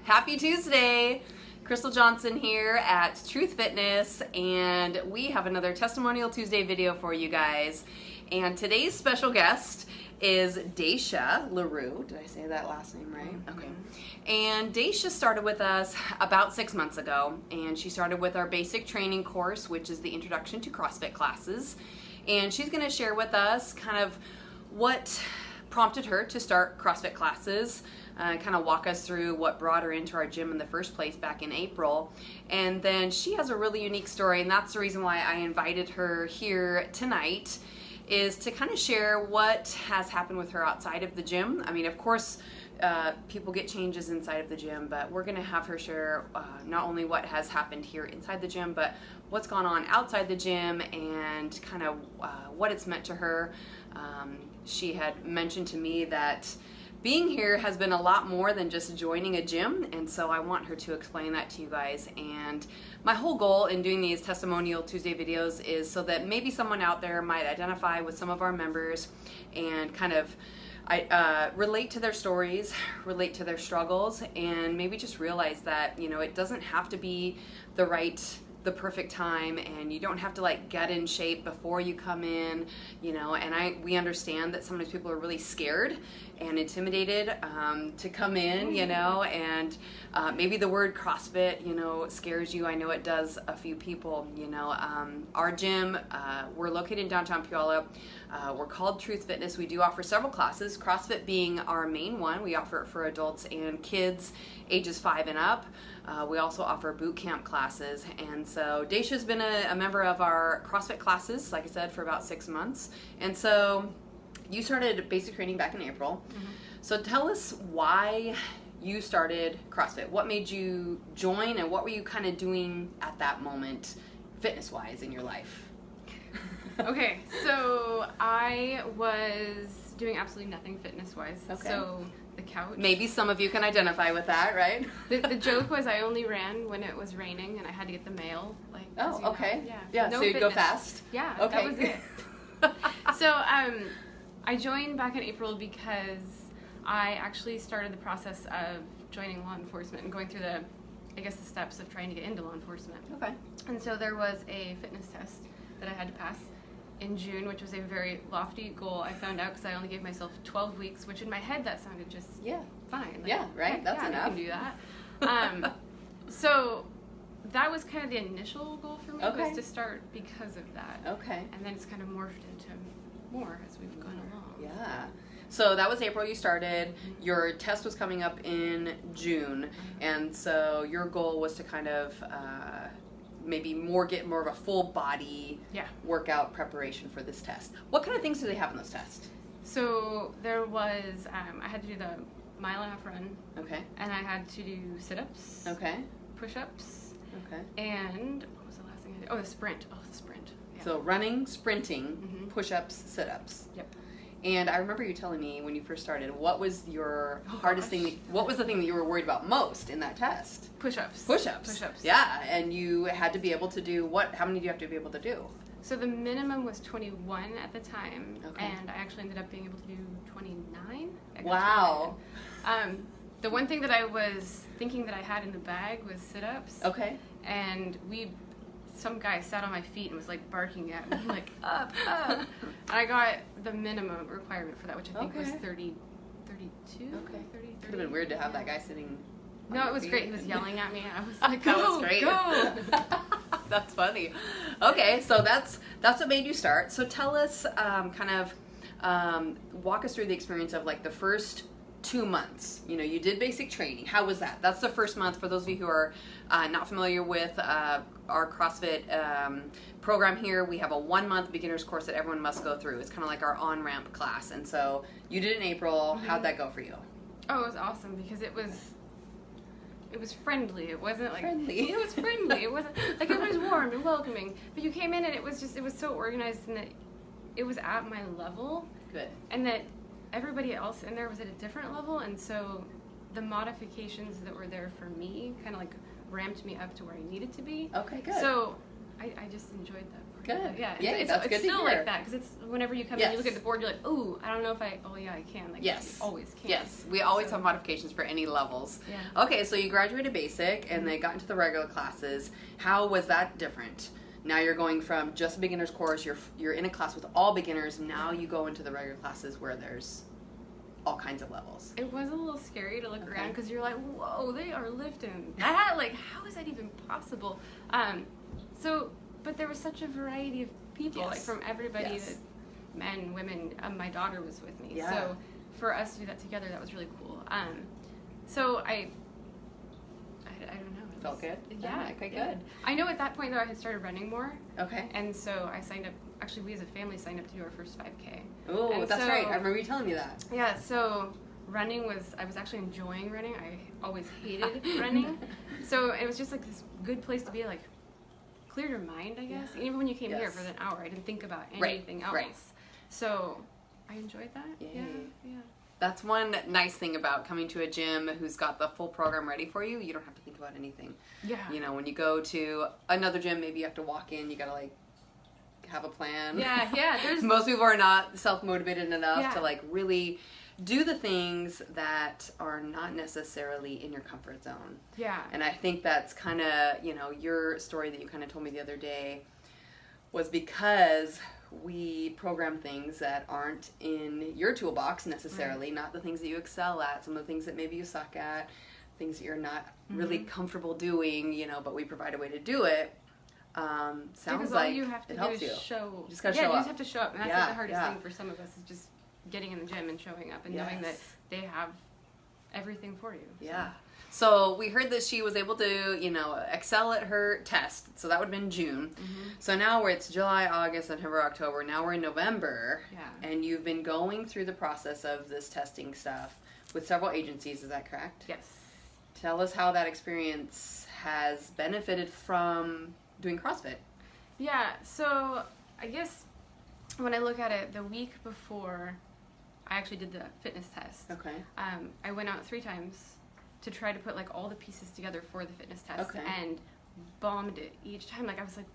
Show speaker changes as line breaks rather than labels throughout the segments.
Happy Tuesday! Crystal Johnson here at Truth Fitness, and we have another Testimonial Tuesday video for you guys. And today's special guest is Dacia LaRue. Did I say that last name right?
Mm-hmm.
Okay. And Dacia started with us about 6 months ago, and she started with our basic training course, which is the Introduction to CrossFit classes. And she's going to share with us kind of what prompted her to start CrossFit classes, kind of walk us through what brought her into our gym in the first place back in April. And then she has a really unique story, and that's the reason why I invited her here tonight, is to kind of share what has happened with her outside of the gym. I mean, of course, people get changes inside of the gym, but we're going to have her share not only what has happened here inside the gym, but what's gone on outside the gym and kind of what it's meant to her. She had mentioned to me that being here has been a lot more than just joining a gym, and so I want her to explain that to you guys. And my whole goal in doing these Testimonial Tuesday videos is so that maybe someone out there might identify with some of our members and kind of relate to their stories, relate to their struggles, and maybe just realize that, you know, it doesn't have to be the perfect time, and you don't have to like get in shape before you come in, you know. And we understand that sometimes people are really scared and intimidated to come in, you know, and maybe the word CrossFit, you know, scares you. I know it does a few people, you know. Our gym, we're located in downtown Puyallup. We're called Truth Fitness. We do offer several classes, CrossFit being our main one. We offer it for adults and kids ages 5 and up. We also offer boot camp classes, and so Dacia's been a member of our CrossFit classes, like I said, for about 6 months. And so you started basic training back in April. Mm-hmm. So tell us why you started CrossFit. What made you join, and what were you kind of doing at that moment, fitness-wise, in your life?
Okay, so I was doing absolutely nothing fitness-wise.
Okay.
So the couch.
Maybe some of you can identify with that, right?
The joke was I only ran when it was raining and I had to get the mail. Like,
oh, okay.
Yeah.
No, so you'd
fitness.
go fast?
Yeah,
okay.
That was it. So I joined back in April because I actually started the process of joining law enforcement and going through the steps of trying to get into law enforcement.
Okay.
And so there was a fitness test that I had to pass in June, which was a very lofty goal. I found out because I only gave myself 12 weeks, which in my head that sounded just fine. Like,
yeah, right?
Heck,
that's enough.
I can do that. So that was kind of the initial goal for me, was to start because of that.
Okay.
And then it's kind of morphed into more as we've gone along.
Yeah. So that was April you started. Mm-hmm. Your test was coming up in June. Mm-hmm. And so your goal was to kind of maybe get more of a full body workout preparation for this test. What kind of things do they have in those tests?
So there was, I had to do the 1.5 mile run. Okay. And I had to do sit-ups. Okay. Push-ups. Okay. And what was the last thing I did? Oh, the sprint. Yeah.
So running, sprinting, push-ups, sit-ups.
Yep.
And I remember you telling me when you first started, what was your hardest thing? What was the thing that you were worried about most in that test?
Push-ups.
Push-ups. Yeah, and you had to be able to do what? How many do you have to be able to do?
So the minimum was 21 at the time, and I actually ended up being able to do 29.
Wow.
29. The one thing that I was thinking that I had in the bag was sit-ups. Okay. And some guy sat on my feet and was like barking at me, like up. And I got the minimum requirement for that, which I think was 32. Okay. 30.
Could have been weird to have that guy sitting.
No, it was great. He was yelling at me, and I was like,
"That was great.
Go!"
That's funny. Okay, so that's what made you start. So tell us, walk us through the experience of like the first 2 months. You know, you did basic training. How was that? That's the first month. For those of you who are not familiar with our CrossFit program here, we have a 1-month beginner's course that everyone must go through. It's kind of like our on-ramp class. And so you did it in April. Mm-hmm. How'd that go for you?
Oh, it was awesome because it was friendly. It wasn't like
friendly.
It was friendly. It wasn't like, it was warm and welcoming. But you came in and it was so organized, and that it was at my level. Good. And that everybody else in there was at a different level, and so the modifications that were there for me kind of like ramped me up to where I needed to be.
Okay, good.
So I just enjoyed that part.
Good.
Yeah.
Yeah,
it's
that's good to
still
hear.
like that because it's whenever you come in, you look at the board, you're like, oh, I don't know if I can. Like,
yes.
You always can.
Yes. We always have modifications for any levels.
Yeah.
Okay, so you graduated basic and then got into the regular classes. How was that different? Now you're going from just a beginner's course, you're in a class with all beginners, now you go into the regular classes where there's all kinds of levels.
It was a little scary to look around because you're like, whoa, they are lifting that. Like, how is that even possible? But there was such a variety of people, like from everybody, that men, women. My daughter was with me, so for us to do that together, that was really cool. So I don't know.
Felt good?
Yeah,
quite good.
I know at that point though I had started running more.
Okay.
And so I signed up. Actually, we as a family signed up to do our first 5K.
Oh, that's right. I remember you telling me that.
Yeah. So running I was actually enjoying running. I always hated running. So it was just like this good place to be, like, clear your mind, I guess. Yeah. Even when you came here for an hour, I didn't think about anything else. Right. So I enjoyed that.
Yay.
Yeah.
That's one nice thing about coming to a gym who's got the full program ready for you. You don't have to think about anything.
Yeah.
You know, when you go to another gym, maybe you have to walk in, you gotta, like, have a plan.
Yeah.
Most people are not self-motivated enough to, like, really do the things that are not necessarily in your comfort zone.
Yeah.
And I think that's kind of, you know, your story that you kind of told me the other day was because we program things that aren't in your toolbox necessarily, not the things that you excel at, some of the ththings that maybe you suck at, things that you're not really comfortable doing, you know, but we provide a way to do it. Sounds like
you have to
it helps you.
Show.
You just gotta show up.
You just have to show up, and that's the hardest thing for some of us is just getting in the gym and showing up and knowing that they have everything for you. So. Yeah.
So we heard that she was able to, you know, excel at her test. So that would have been June. So now it's July, August, September, October. Now we're in November.
Yeah.
And you've been going through the process of this testing stuff with several agencies. Is that correct?
Yes.
Tell us how that experience has benefited from doing CrossFit.
Yeah. So I guess when I look at it, the week before I actually did the fitness test.
Okay.
I went out 3 times to try to put, like, all the pieces together for the fitness test and bombed it each time. Like, I was like,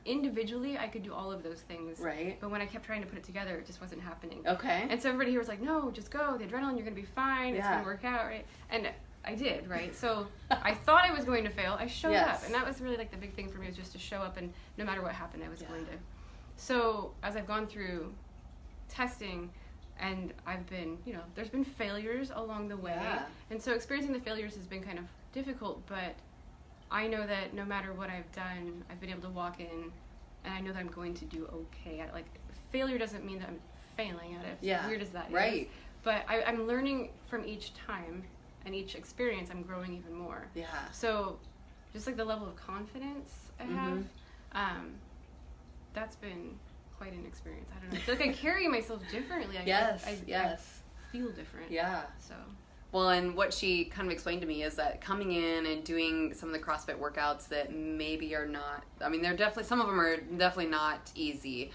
individually I could do all of those things.
Right.
But when I kept trying to put it together, it just wasn't happening.
Okay.
And so everybody here was like, no, just go. The adrenaline, you're going to be fine. It's going to work out, right? And I did, right? So I thought I was going to fail. I showed up. And that was really, like, the big thing for me was just to show up, and no matter what happened, I was going to. So as I've gone through testing, and I've been, you know, there's been failures along the way. Yeah. And so experiencing the failures has been kind of difficult, but I know that no matter what I've done, I've been able to walk in and I know that I'm going to do okay at it. Like, failure doesn't mean that I'm failing at it. As weird as that is. But I'm learning from each time and each experience, I'm growing even more. Yeah. So just like the level of confidence I have, that's been quite an experience. I don't know. I feel like I carry myself differently. I feel different. Yeah. So.
Well, and what she kind of explained to me is that coming in and doing some of the CrossFit workouts that maybe are not, I mean, they're definitely, some of them are definitely not easy.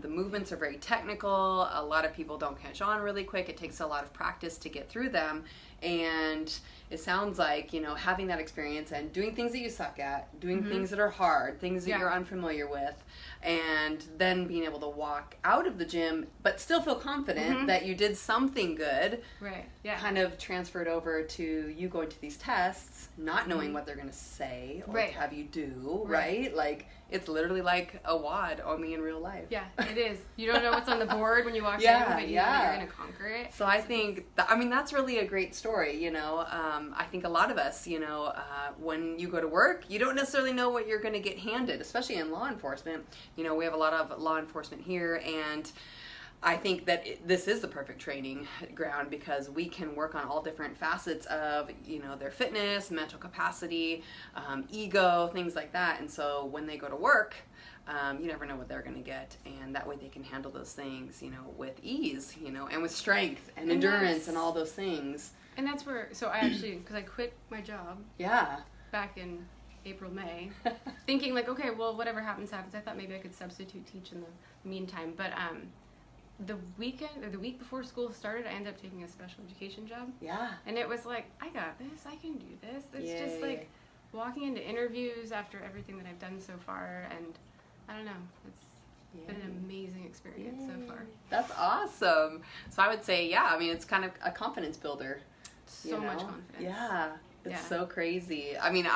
The movements are very technical. A lot of people don't catch on really quick. It takes a lot of practice to get through them. And it sounds like, you know, having that experience and doing things that you suck at, doing things that are hard, things that you're unfamiliar with, and then being able to walk out of the gym but still feel confident that you did something good, kind of transferred over to you going to these tests, not knowing what they're going to say or have you do, right? Like, it's literally like a WOD, only in real life.
Yeah, it is. You don't know what's on the board when you walk in, but you know that you're going to conquer it.
So I think, that's really a great story, you know. I think a lot of us, you know, when you go to work, you don't necessarily know what you're going to get handed, especially in law enforcement. You know, we have a lot of law enforcement here, and I think that this is the perfect training ground because we can work on all different facets of, you know, their fitness, mental capacity, ego, things like that. And so when they go to work, you never know what they're going to get. And that way they can handle those things, you know, with ease, you know, and with strength and endurance and all those things.
And that's where, so I actually, because I quit my job. Back in April, May, thinking like, okay, well, whatever happens, happens. I thought maybe I could substitute teach in the meantime. But, the week before school started, I ended up taking a special education job. And it was like, I got this. I can do this. It's just like walking into interviews after everything that I've done so far, and I don't know. It's been an amazing experience so far.
That's awesome. So I would say, yeah, I mean, it's kind of a confidence builder.
So much confidence.
Yeah. It's so crazy. I mean,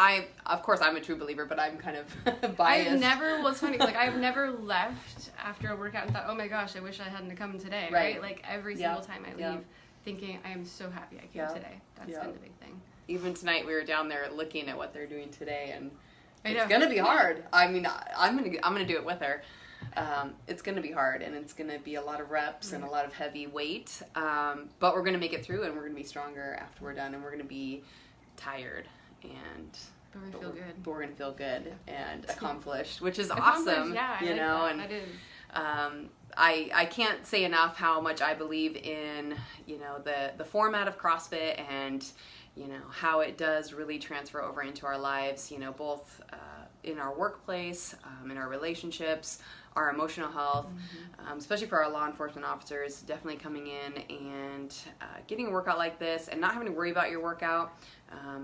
of course, I'm a true believer, but I'm kind of biased.
It's funny, like, I've never left after a workout and thought, oh my gosh, I wish I hadn't come today, right? Like, every single time I leave thinking, I am so happy I came today. That's been the big thing. Even
tonight, we were down there looking at what they're doing today, and it's going to be hard. I mean, I'm gonna do it with her. It's going to be hard, and it's going to be a lot of reps and a lot of heavy weight, but we're going to make it through, and we're going to be stronger after we're done, and we're going to be tired,
but we're
going to feel good and accomplished, which is awesome.
Yeah,
you know, and
that is.
I can't say enough how much I believe in, you know, the format of CrossFit, and you know how it does really transfer over into our lives, you know, both in our workplace, in our relationships, our emotional health, especially for our law enforcement officers, definitely coming in and getting a workout like this and not having to worry about your workout.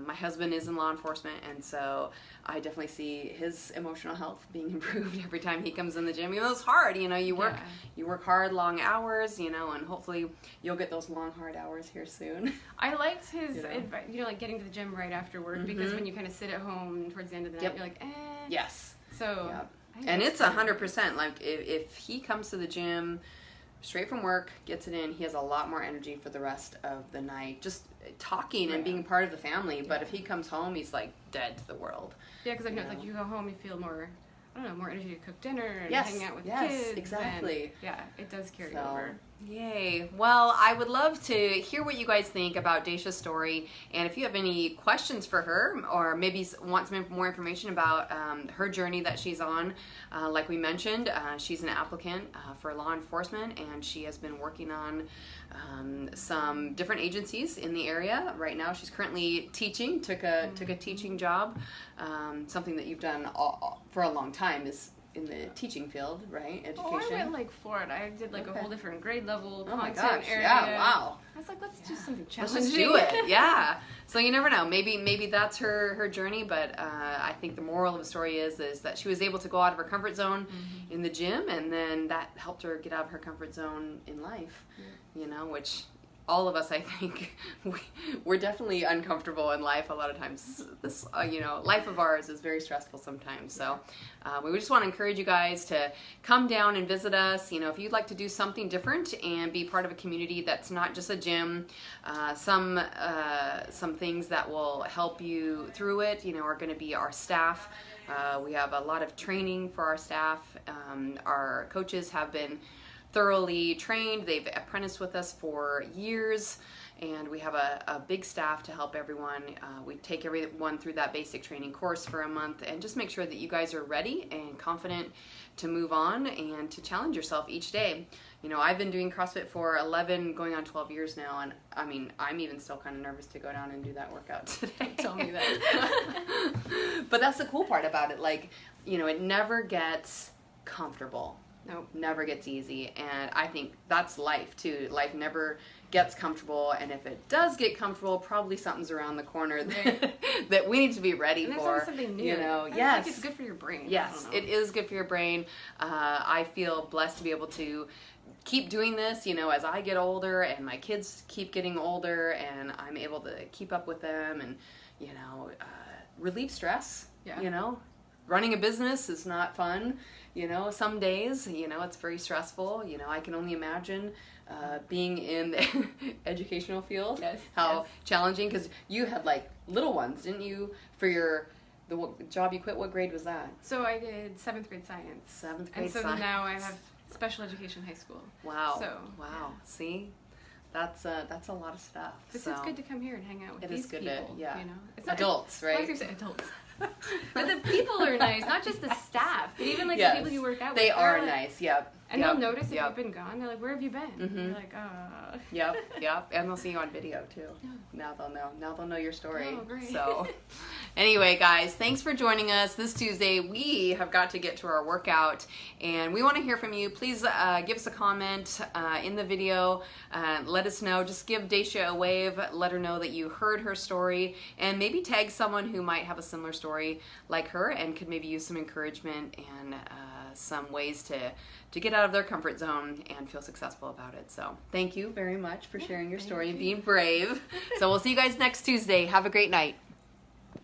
My husband is in law enforcement, and so I definitely see his emotional health being improved every time he comes in the gym. Even though it's hard, you know, you work hard, long hours, you know, and hopefully you'll get those long, hard hours here soon.
I liked his advice, you know, like getting to the gym right after work, because when you kind of sit at home towards the end of the night, you're like,
Yes.
So.
And it's 100%. Like, if he comes to the gym straight from work, gets it in, he has a lot more energy for the rest of the night, just talking and being part of the family. But if he comes home, he's like dead to the world.
Yeah, because I know it's like you go home, you feel more, I don't know, more energy to cook dinner and hang out with the kids.
Yes, exactly.
And, it does carry over.
Yay. Well, I would love to hear what you guys think about Dacia's story, and if you have any questions for her, or maybe want some more information about her journey that she's on. Like we mentioned, she's an applicant for law enforcement, and she has been working on some different agencies in the area. Right now she's currently teaching, took a teaching job. Something that you've done for a long time is in the teaching field, right? Education.
Oh, I went for it. I did a whole different grade level content area.
Yeah, wow.
I was like, let's do something challenging.
Let's just do it. Yeah. So you never know. Maybe that's her journey, but I think the moral of the story is that she was able to go out of her comfort zone in the gym, and then that helped her get out of her comfort zone in life. You know, which all of us, I think, we're definitely uncomfortable in life a lot of times. This, you know, life of ours is very stressful sometimes. So we just want to encourage you guys to come down and visit us. You know, if you'd like to do something different and be part of a community that's not just a gym, some things that will help you through it, you know, are going to be our staff. We have a lot of training for our staff. Our coaches have been thoroughly trained. They've apprenticed with us for years, and we have a big staff to help everyone. We take everyone through that basic training course for a month and just make sure that you guys are ready and confident to move on and to challenge yourself each day. You know, I've been doing CrossFit for 11, going on 12 years now, and I mean, I'm even still kind of nervous to go down and do that workout today.
Tell me that.
But that's the cool part about it. Like, you know, it never gets comfortable.
Nope.
Never gets easy, and I think that's life too. Life never gets comfortable, and if it does get comfortable, probably something's around the corner that we need to be ready
and
for.
There's something new.
You know,
yes, it's good for your brain.
Yes, it is good for your brain. I feel blessed to be able to keep doing this, you know, as I get older and my kids keep getting older, and I'm able to keep up with them and, you know, relieve stress.
Yeah.
You know, running a business is not fun. You know, some days, you know, it's very stressful. You know, I can only imagine being in the educational field, how challenging, because you had like little ones, didn't you, for the job you quit? What grade was that?
So I did 7th grade science.
7th grade science.
And so now I have special education high school.
Wow.
So,
wow. See? That's a lot of stuff.
It's good to come here and hang out with these people. You know,
it's not adults, right?
I was going to say adults. But the people are nice, not just the staff, but even like the people you work out with.
They are nice, yep.
And they'll notice if you've been gone. They're like, "Where have you been?" You're like,
Yep. And they'll see you on video too. Yeah. Now they'll know. Now they'll know your story.
Oh, great.
So, anyway, guys, thanks for joining us this Tuesday. We have got to get to our workout, and we want to hear from you. Please give us a comment in the video. Let us know. Just give Dacia a wave. Let her know that you heard her story, and maybe tag someone who might have a similar story like her and could maybe use some encouragement and some ways to get out of their comfort zone and feel successful about it. So thank you very much for sharing your story and being brave. So we'll see you guys next Tuesday. Have a great night.